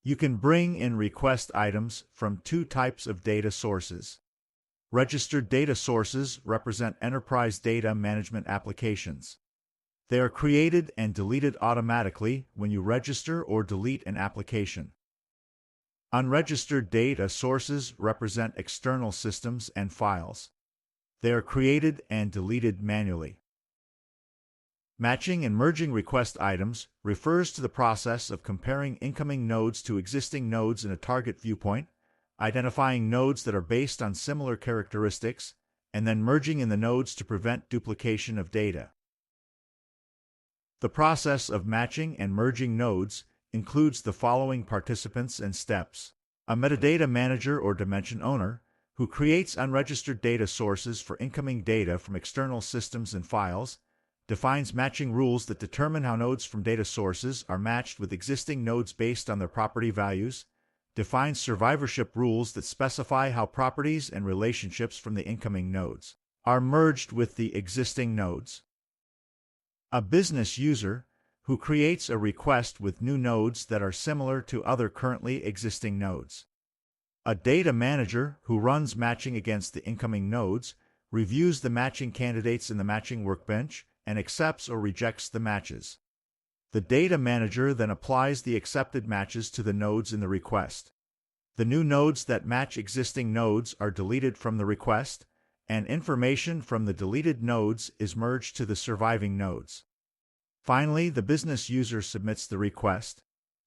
You can bring in request items from two types of data sources. Registered data sources represent enterprise data management applications. They are created and deleted automatically when you register or delete an application. Unregistered data sources represent external systems and files. They are created and deleted manually. Matching and merging request items refers to the process of comparing incoming nodes to existing nodes in a target viewpoint, identifying nodes that are based on similar characteristics, and then merging in the nodes to prevent duplication of data. The process of matching and merging nodes includes the following participants and steps. A metadata manager or dimension owner, who creates unregistered data sources for incoming data from external systems and files, defines matching rules that determine how nodes from data sources are matched with existing nodes based on their property values, defines survivorship rules that specify how properties and relationships from the incoming nodes are merged with the existing nodes. A business user, who creates a request with new nodes that are similar to other currently existing nodes. A data manager, who runs matching against the incoming nodes, reviews the matching candidates in the matching workbench, and accepts or rejects the matches. The data manager then applies the accepted matches to the nodes in the request. The new nodes that match existing nodes are deleted from the request, and information from the deleted nodes is merged to the surviving nodes. Finally, the business user submits the request.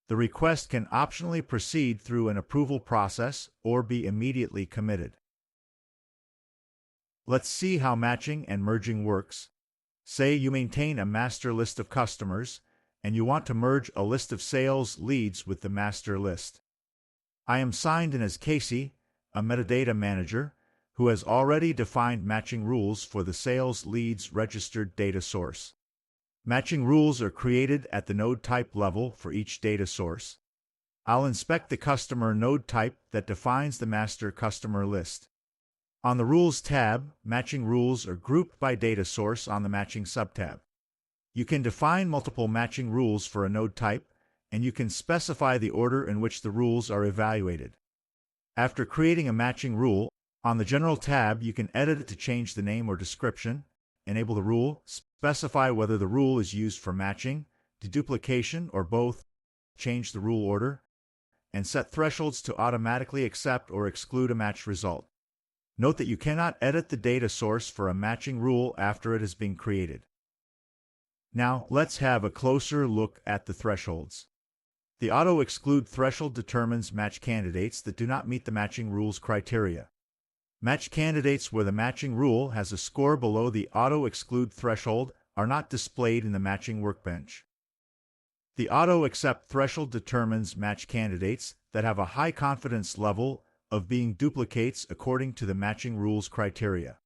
The request can optionally proceed through an approval process or be immediately committed. Let's see how matching and merging works. Say you maintain a master list of customers, and you want to merge a list of sales leads with the master list. I am signed in as Casey, a metadata manager, who has already defined matching rules for the sales leads registered data source. Matching rules are created at the node type level for each data source. I'll inspect the customer node type that defines the master customer list. On the Rules tab, matching rules are grouped by data source on the Matching subtab. You can define multiple matching rules for a node type, and you can specify the order in which the rules are evaluated. After creating a matching rule, on the General tab you can edit it to change the name or description, enable the rule, specify whether the rule is used for matching, deduplication, or both, change the rule order, and set thresholds to automatically accept or exclude a match result. Note that you cannot edit the data source for a matching rule after it has been created. Now, let's have a closer look at the thresholds. The auto-exclude threshold determines match candidates that do not meet the matching rules criteria. Match candidates where the matching rule has a score below the auto-exclude threshold are not displayed in the matching workbench. The auto-accept threshold determines match candidates that have a high confidence level of being duplicates according to the matching rules criteria.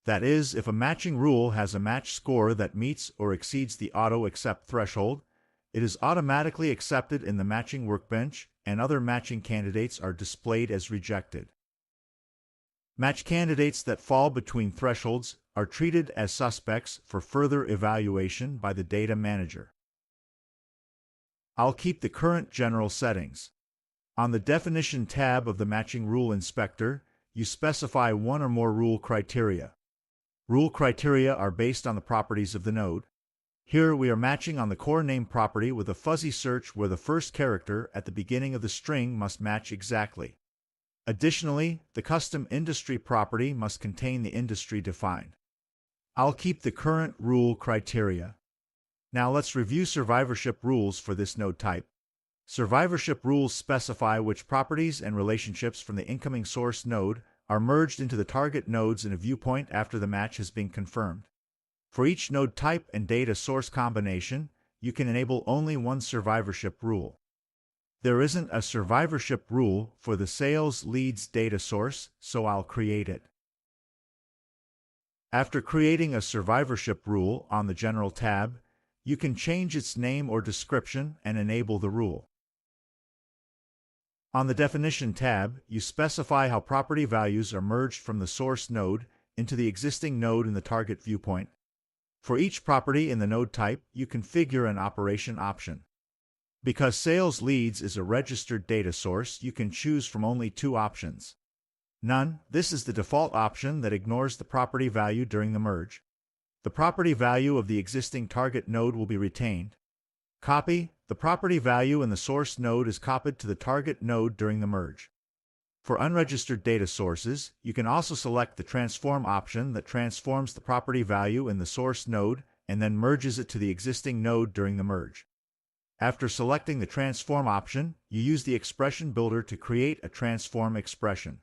That is, if a matching rule has a match score that meets or exceeds the auto-accept threshold, it is automatically accepted in the matching workbench, and other matching candidates are displayed as rejected. Match candidates that fall between thresholds are treated as suspects for further evaluation by the data manager. I'll keep the current general settings. On the Definition tab of the Matching Rule Inspector, you specify one or more rule criteria. Rule criteria are based on the properties of the node. Here we are matching on the core name property with a fuzzy search where the first character at the beginning of the string must match exactly. Additionally, the custom industry property must contain the industry defined. I'll keep the current rule criteria. Now let's review survivorship rules for this node type. Survivorship rules specify which properties and relationships from the incoming source node are merged into the target nodes in a viewpoint after the match has been confirmed. For each node type and data source combination, you can enable only one survivorship rule. There isn't a survivorship rule for the sales leads data source, so I'll create it. After creating a survivorship rule on the General tab, you can change its name or description and enable the rule. On the Definition tab, you specify how property values are merged from the source node into the existing node in the target viewpoint. For each property in the node type, you configure an operation option. Because sales leads is a registered data source, you can choose from only two options. None. This is the default option that ignores the property value during the merge. The property value of the existing target node will be retained. Copy. The property value in the source node is copied to the target node during the merge. For unregistered data sources, you can also select the transform option that transforms the property value in the source node and then merges it to the existing node during the merge. After selecting the transform option, you use the expression builder to create a transform expression.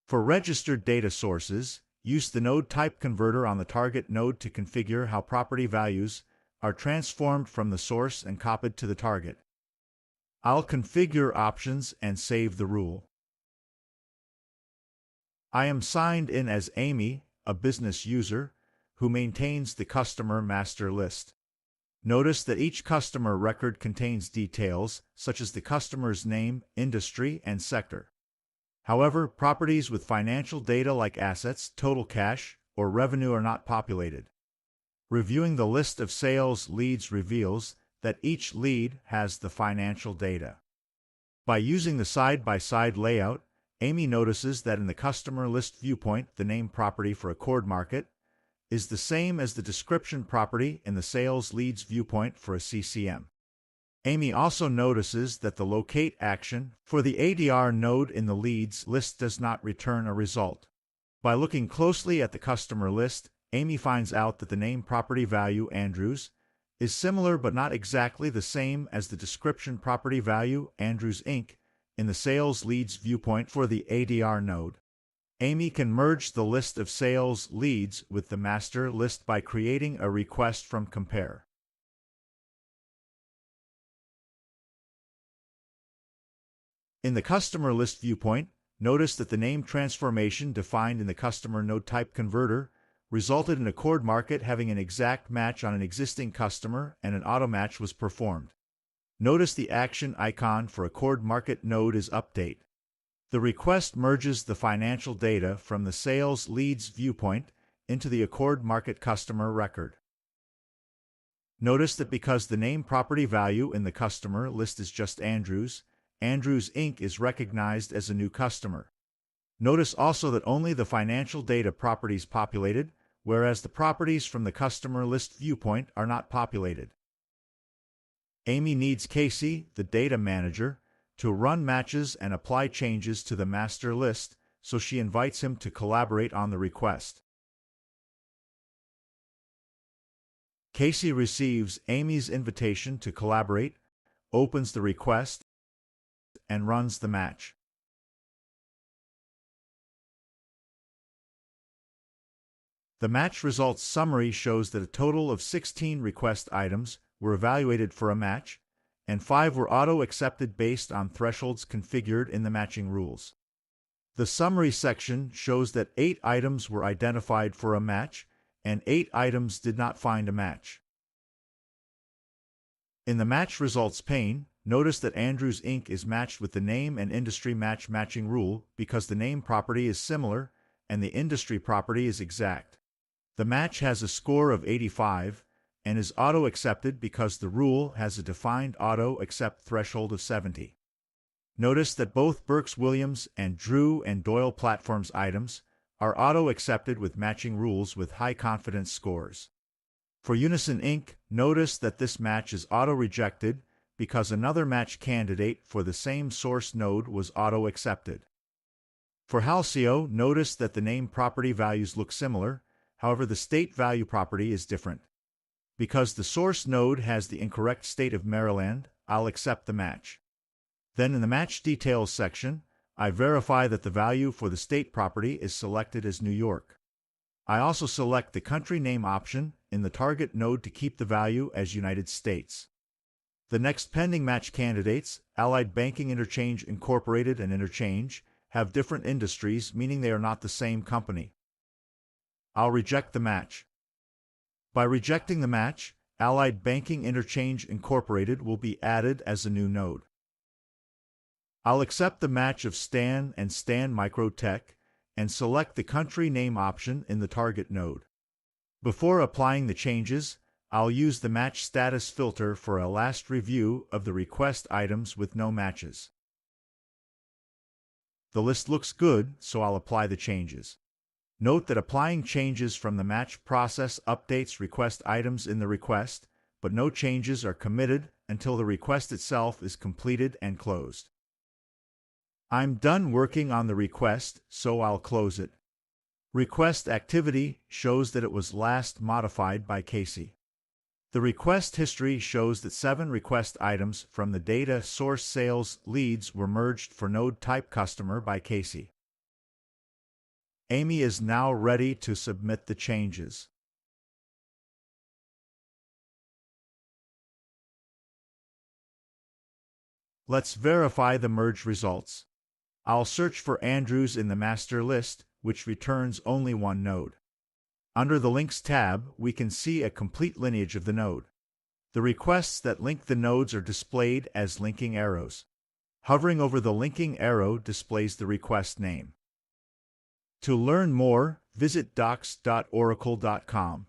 For registered data sources, use the node type converter on the target node to configure how property values are transformed from the source and copied to the target. I'll configure options and save the rule. I am signed in as Amy, a business user, who maintains the customer master list. Notice that each customer record contains details such as the customer's name, industry, and sector. However, properties with financial data like assets, total cash, or revenue are not populated. Reviewing the list of sales leads reveals that each lead has the financial data. By using the side-by-side layout, Amy notices that in the customer list viewpoint, the name property for Accord Market is the same as the description property in the sales leads viewpoint for a CCM. Amy also notices that the locate action for the ADR node in the leads list does not return a result. By looking closely at the customer list, Amy finds out that the name property value Andrews is similar but not exactly the same as the description property value Andrews Inc. in the sales leads viewpoint for the ADR node. Amy can merge the list of sales leads with the master list by creating a request from compare. In the customer list viewpoint, notice that the name transformation defined in the customer node type converter resulted in Accord Market having an exact match on an existing customer and an auto-match was performed. Notice the action icon for Accord Market node is update. The request merges the financial data from the sales leads viewpoint into the Accord Market customer record. Notice that because the name property value in the customer list is just Andrews, Andrews Inc. is recognized as a new customer. Notice also that only the financial data properties populated, whereas the properties from the customer list viewpoint are not populated. Amy needs Casey, the data manager, to run matches and apply changes to the master list, so she invites him to collaborate on the request. Casey receives Amy's invitation to collaborate, opens the request, and runs the match. The match results summary shows that a total of 16 request items were evaluated for a match, and 5 were auto-accepted based on thresholds configured in the matching rules. The summary section shows that 8 items were identified for a match, and 8 items did not find a match. In the match results pane, notice that Andrews Inc. is matched with the name and industry matching rule because the name property is similar and the industry property is exact. The match has a score of 85 and is auto-accepted because the rule has a defined auto-accept threshold of 70. Notice that both Burks Williams and Drew and Doyle Platforms items are auto-accepted with matching rules with high confidence scores. For Unison Inc., notice that this match is auto-rejected because another match candidate for the same source node was auto-accepted. For Halcyon, notice that the name property values look similar, however the state value property is different. Because the source node has the incorrect state of Maryland, I'll accept the match. Then in the match details section, I verify that the value for the state property is selected as New York. I also select the country name option in the target node to keep the value as United States. The next pending match candidates, Allied Banking Interchange Incorporated and Interchange, have different industries, meaning they are not the same company. I'll reject the match. By rejecting the match, Allied Banking Interchange Incorporated will be added as a new node. I'll accept the match of Stan and Stan Microtech and select the country name option in the target node. Before applying the changes, I'll use the match status filter for a last review of the request items with no matches. The list looks good, so I'll apply the changes. Note that applying changes from the match process updates request items in the request, but no changes are committed until the request itself is completed and closed. I'm done working on the request, so I'll close it. Request activity shows that it was last modified by Casey. The request history shows that 7 request items from the data source sales leads were merged for node type customer by Casey. Amy is now ready to submit the changes. Let's verify the merge results. I'll search for Andrews in the master list, which returns only one node. Under the Links tab, we can see a complete lineage of the node. The requests that link the nodes are displayed as linking arrows. Hovering over the linking arrow displays the request name. To learn more, visit docs.oracle.com.